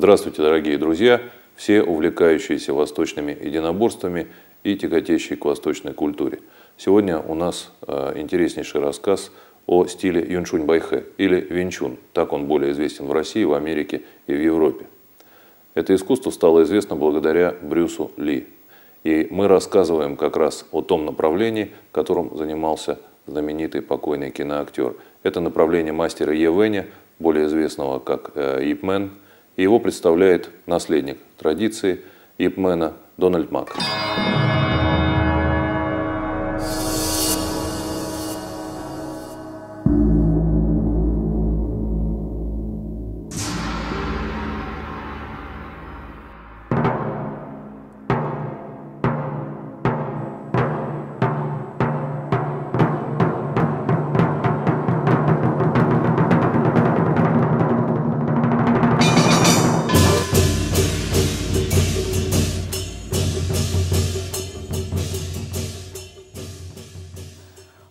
Здравствуйте, дорогие друзья, все увлекающиеся восточными единоборствами и тяготеющие к восточной культуре. Сегодня у нас интереснейший рассказ о стиле Юншунь Байхэ или Винчун. Так он более известен в России, в Америке и в Европе. Это искусство стало известно благодаря Брюсу Ли. И мы рассказываем как раз о том направлении, которым занимался знаменитый покойный киноактер. Это направление мастера Е. Вэня, более известного как Ип Мэн. И его представляет наследник традиции Ип Мэна Дональд Мак.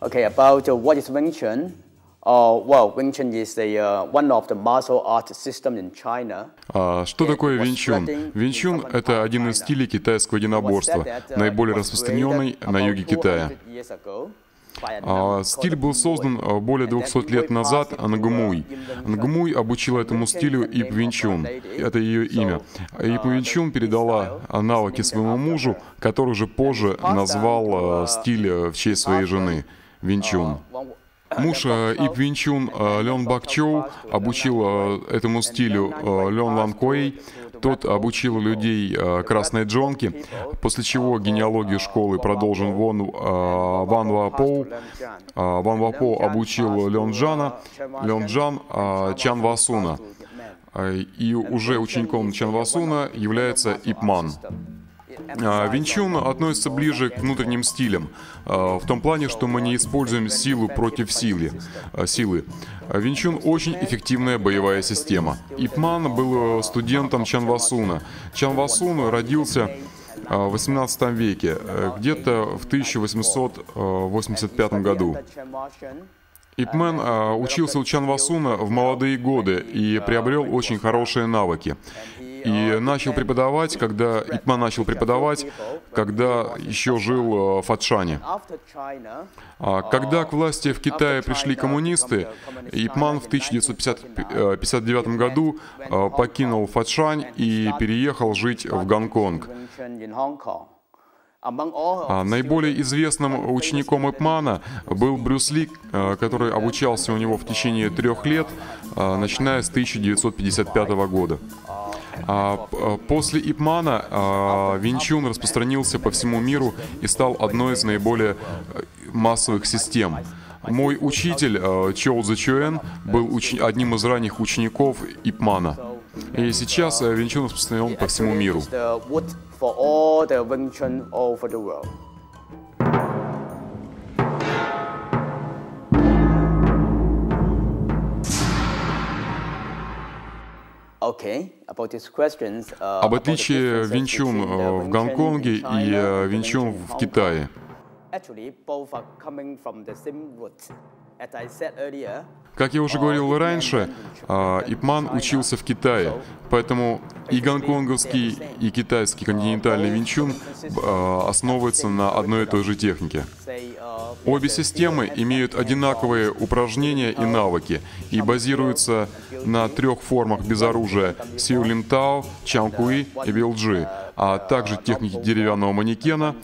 Okay, about what is Wing Chun? Well, Wing Chun is one of the martial arts system in China. Что такое Винчун? Винчун – это один из стилей китайского единоборства, наиболее распространенный на юге Китая. Стиль был создан более 200 лет назад Нгмуй. Нгмуй обучила этому стилю Ип Винчун. Это ее имя. Ип Винчун передала навыки своему мужу, который же позже назвал стиль в честь своей жены – Винчун. Муж Ип Винчун Лен Бак Чоу обучил этому стилю Лен Лан Куэй. Тот обучил людей красной джонки, после чего генеалогию школы продолжил Ван Вапоу. Ван Вапоу обучил Лен Джана, Лен Джан Чан Васуна. И уже учеником Чан Васуна является Ип Ман. Винчун относится ближе к внутренним стилям, в том плане, что мы не используем силу против силы. Винчун очень эффективная боевая система. Ип Ман был студентом Чан Васуна. Чан Васун родился в 18 веке, где-то в 1885 году. Ип Мэн учился у Чан Васуна в молодые годы и приобрел очень хорошие навыки. И начал преподавать, когда Ип Мэн начал преподавать, когда еще жил в Фатшане. Когда к власти в Китае пришли коммунисты, Ип Мэн в 1959 году покинул Фатшань и переехал жить в Гонконг. Наиболее известным учеником Ип Мана был Брюс Ли, который обучался у него в течение 3 лет, начиная с 1955 года. После Ип Мана Винчун распространился по всему миру и стал одной из наиболее массовых систем. Мой учитель Чоу Цзэ Чуэн был одним из ранних учеников Ип Мана. И сейчас Винчун распространен по всему миру. Об отличии Винчун в Гонконге и Винчун в Китае. Как я уже говорил раньше, Ип Ман учился в Китае, поэтому и гонконговский, и китайский континентальный Винчун основываются на одной и той же технике. Обе системы имеют одинаковые упражнения и навыки и базируются на 3 формах без оружия — Сиу Лин Тао, Чан Куи и Билджи, а также техники деревянного манекена,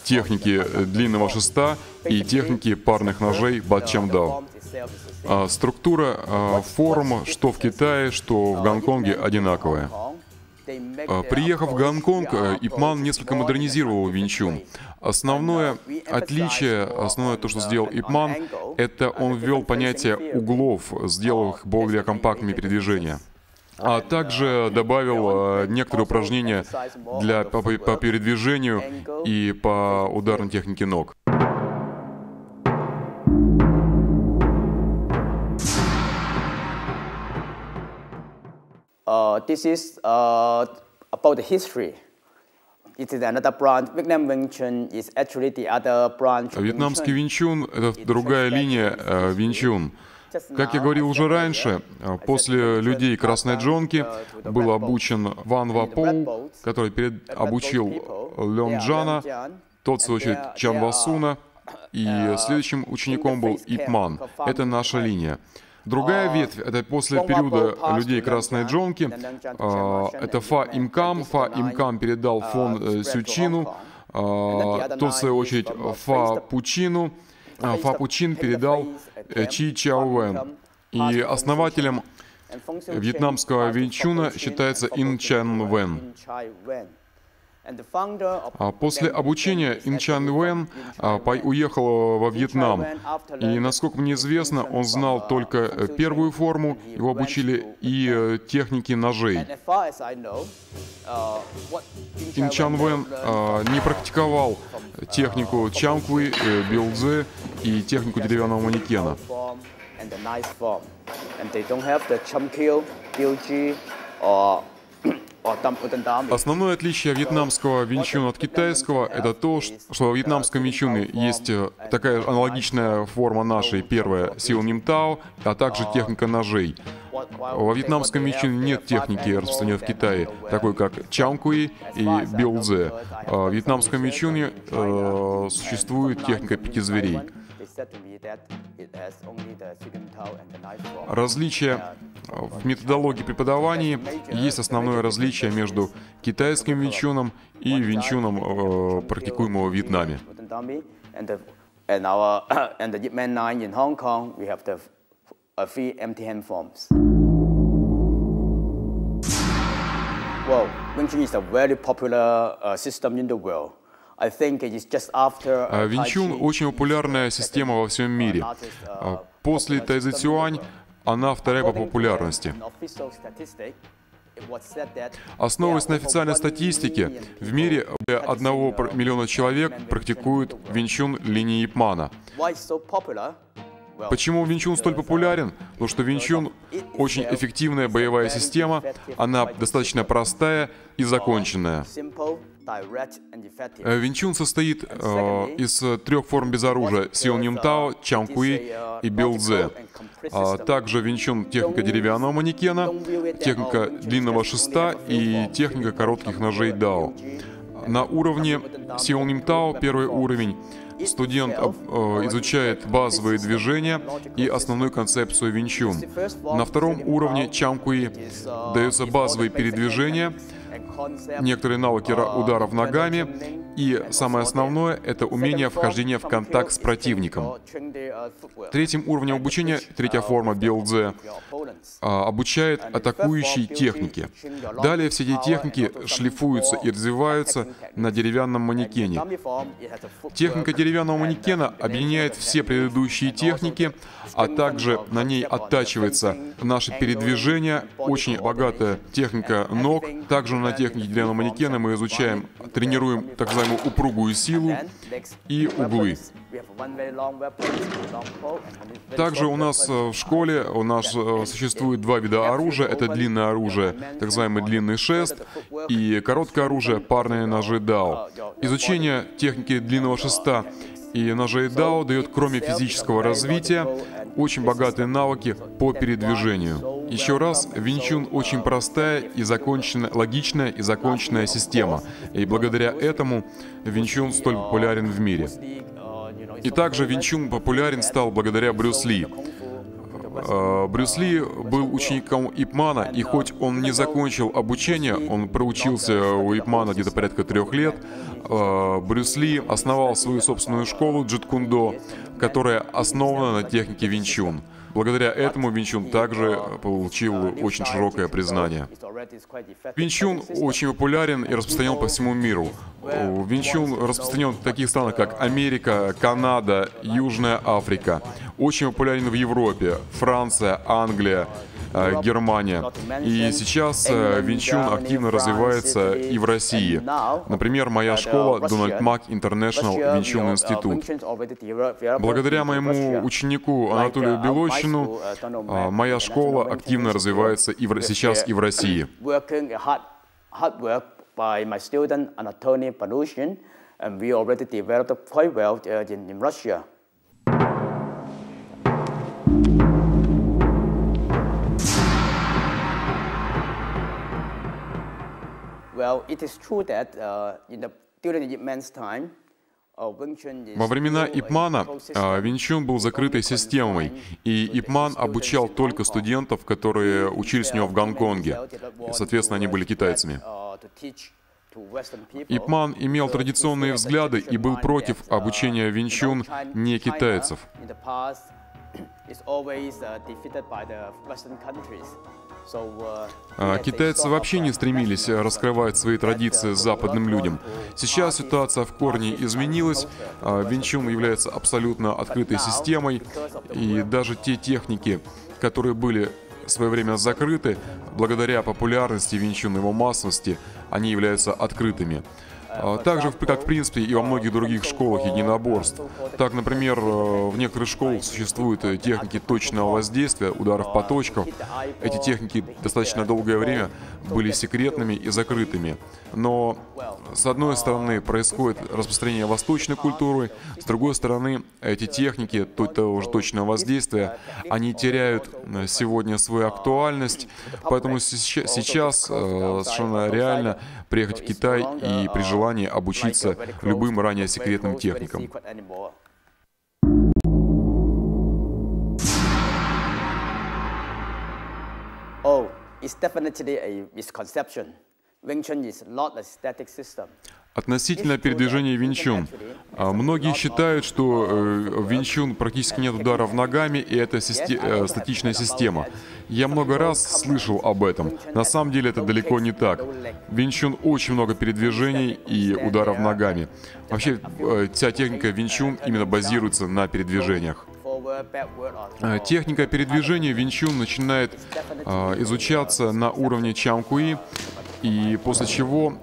техники длинного шеста и техники парных ножей Бат Чам Дао. Структура форм что в Китае, что в Гонконге одинаковая. Приехав в Гонконг, Ип Ман несколько модернизировал Винчун. Основное отличие, основное то, что сделал Ип Ман, это он ввел понятие углов, сделав их более компактными передвижения. А также добавил некоторые упражнения по передвижению и по ударной технике ног. This is about the history. It is another branch. Vietnam Wing Chun is actually the other branch. Вьетнамский Винчун — это другая линия Винчун. Как я говорил уже раньше, после людей Красной Джонки был обучен Ван Вапоу, который обучил Лен Джана, тот, в свою очередь, Чан Васуна, и следующим учеником был Ип Ман. Это наша линия. Другая ветвь, это после периода людей Красной Джонки, это Фа Имкам. Фа Имкам передал Фон Сючину, тот, в свою очередь, Фа Пучину. Фа Пучин передал Чи Чао Вэн. И основателем вьетнамского винчуна считается Ин Чан Вэн. После обучения Ин Чан Вэн уехал во Вьетнам. И, насколько мне известно, он знал только первую форму, его обучили и техники ножей. Ин Чан Вэн не практиковал технику чамквы, билдзе и технику деревянного манекена. Основное отличие вьетнамского винчуна от китайского — это то, что во вьетнамском винчуне есть такая аналогичная форма нашей, первая, Сил Ним Тао, а также техника ножей. Во вьетнамском винчуне нет техники, распространенной в Китае, такой как чамкуи и билдзе. В вьетнамском винчуне существует техника пяти зверей. Различия в методологии преподавания. Есть основное различие между китайским винчуном и винчуном, практикуемого в Вьетнаме. Wing Chun is a very popular system in the world. Винчун — очень популярная система во всем мире. После Тайзи Цюань она вторая по популярности. Основываясь на официальной статистике, в мире более 1 миллиона человек практикуют винчун линии Ип Мана. Почему винчун столь популярен? Потому что винчун — очень эффективная боевая система, она достаточно простая и законченная. Винчун состоит из 3 форм без оружия: Сил Ним Тао, Чамкуи и билдзе. Также винчун — техника деревянного манекена, техника длинного шеста и техника коротких ножей дао. На уровне Сил Ним Тао, первый уровень, студент изучает базовые движения и основную концепцию винчун. На втором уровне Чамкуи даются базовые передвижения, некоторые навыки ударов ногами, и самое основное — это умение вхождения в контакт с противником. Третьим уровнем обучения, третья форма билдзе, обучает атакующей технике. Далее все эти техники шлифуются и развиваются на деревянном манекене. Техника деревянного манекена объединяет все предыдущие техники, а также на ней оттачивается наше передвижение, очень богатая техника ног. Также на технике деревянного манекена мы изучаем, тренируем так называемую упругую силу и углы. Также у нас в школе существует 2 вида оружия. Это длинное оружие, так называемый длинный шест, и короткое оружие, парные ножи дао. Изучение техники длинного шеста и ножей дао дает, кроме физического развития, очень богатые навыки по передвижению. Еще раз, винчун — очень простая и логичная и законченная система. И благодаря этому винчун столь популярен в мире. И также винчун популярен стал благодаря Брюс Ли. Брюс Ли был учеником Ип Мана, и хоть он не закончил обучение, он проучился у Ип Мана где-то порядка 3 лет, Брюс Ли основал свою собственную школу Джит-Кундо, которая основана на технике винчун. Благодаря этому винчун также получил очень широкое признание. Винчун очень популярен и распространен по всему миру. Винчун распространен в таких странах, как Америка, Канада, Южная Африка. Очень популярен в Европе: Франция, Англия, Германия. И сейчас винчун активно развивается и в России. Например, моя школа Donald Mack International Винчун Институт. Благодаря моему ученику Анатолию Белощину моя школа активно развивается сейчас и в России. Well, it is true that during the Ip Man's time, Во времена Ип Мана Вин Чун был закрытой системой, и Ип Ман обучал только студентов, которые учились у него в Гонконге. И, соответственно, они были китайцами. Ип Ман имел традиционные взгляды и был против обучения Вин Чун не китайцев. Китайцы вообще не стремились раскрывать свои традиции западным людям. Сейчас ситуация в корне изменилась. Вин Чун является абсолютно открытой системой, и даже те техники, которые были в свое время закрыты, благодаря популярности Вин Чун и его массовости, они являются открытыми. Так же, как в принципе и во многих других школах единоборств. Так, например, в некоторых школах существуют техники точного воздействия, ударов по точкам. Эти техники достаточно долгое время были секретными и закрытыми. Но, с одной стороны, происходит распространение восточной культуры, с другой стороны, эти техники того же точного воздействия, они теряют сегодня свою актуальность, поэтому сейчас совершенно реально приехать в Китай и при желании обучиться любым ранее секретным техникам. Oh, it's definitely a misconception. Wing Chun is not a static system. Относительно передвижения Вин Чун. Многие считают, что в Вин Чун практически нет ударов ногами, и это статичная система. Я много раз слышал об этом. На самом деле это далеко не так. В Вин Чун очень много передвижений и ударов ногами. Вообще, вся техника Вин Чун именно базируется на передвижениях. Техника передвижения Вин Чун начинает изучаться на уровне Чан Куи, и после чего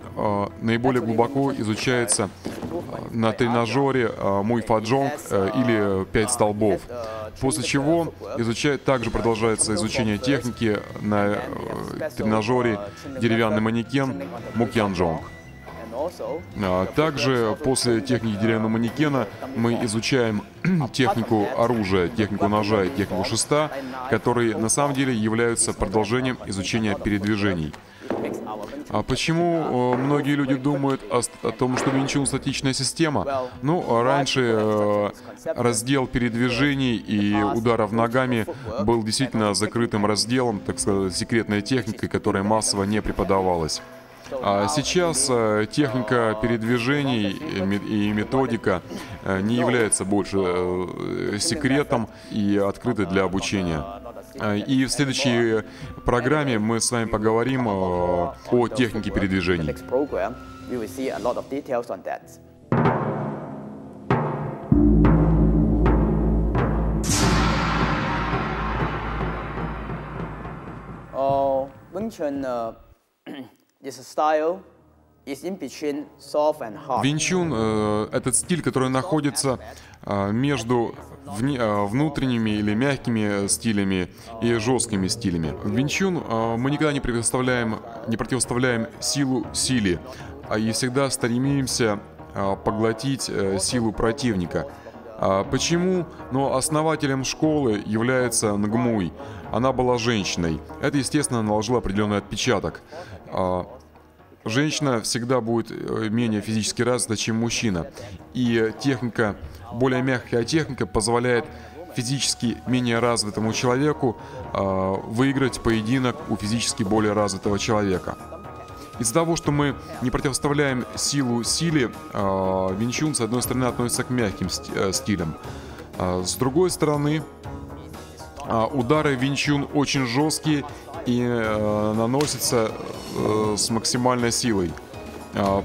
наиболее глубоко изучается на тренажере Муй Фа Джонг или 5 столбов. После чего также продолжается изучение техники на тренажере деревянный манекен Мукьян Джонг. Также после техники деревянного манекена мы изучаем технику оружия, технику ножа и технику шеста, которые на самом деле являются продолжением изучения передвижений. А почему многие люди думают о том, что Вин Чун статичная система? Ну, раньше раздел передвижений и ударов ногами был действительно закрытым разделом, так сказать, секретной техникой, которая массово не преподавалась. А сейчас техника передвижений и методика не является больше секретом и открытой для обучения. И в следующей программе мы с вами поговорим о технике передвижений. Вин Чун — этот стиль, который находится между внутренними или мягкими стилями и жесткими стилями. В Вин Чун мы никогда не противоставляем силу силе, и всегда стремимся поглотить силу противника. Почему? Но основателем школы является Нгмуй. Она была женщиной. Это, естественно, наложило определенный отпечаток. Женщина всегда будет менее физически развита, чем мужчина. И техника, более мягкая техника, позволяет физически менее развитому человеку выиграть поединок у физически более развитого человека. Из-за того, что мы не противоставляем силу силе, Вин Чун, с одной стороны, относится к мягким стилям. С другой стороны, удары Вин Чун очень жесткие и наносятся с максимальной силой.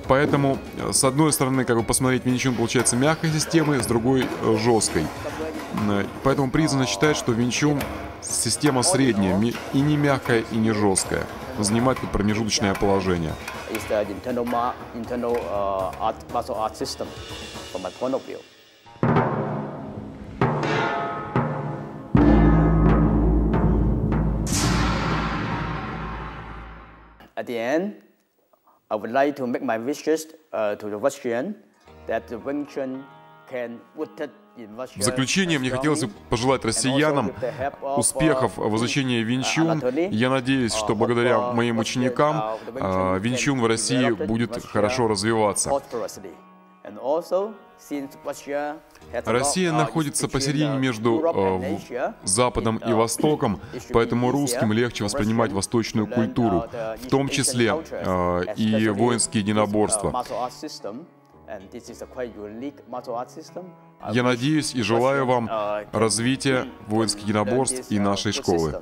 Поэтому, с одной стороны, как бы посмотреть, Вин Чун получается мягкой системой, с другой жесткой. Поэтому признано считать, что Вин Чун система средняя, и не мягкая, и не жесткая. Занимает промежуточное положение. At the end, I would like to make my wishes to the Russian that the Wing Chun can rooted В заключение мне хотелось бы пожелать россиянам успехов в изучении Вин Чун. Я надеюсь, что благодаря моим ученикам Вин Чун в России будет хорошо развиваться. Россия находится посередине между Западом и Востоком, поэтому русским легче воспринимать восточную культуру, в том числе и воинские единоборства. Я надеюсь и желаю вам развития воинских единоборств и нашей школы.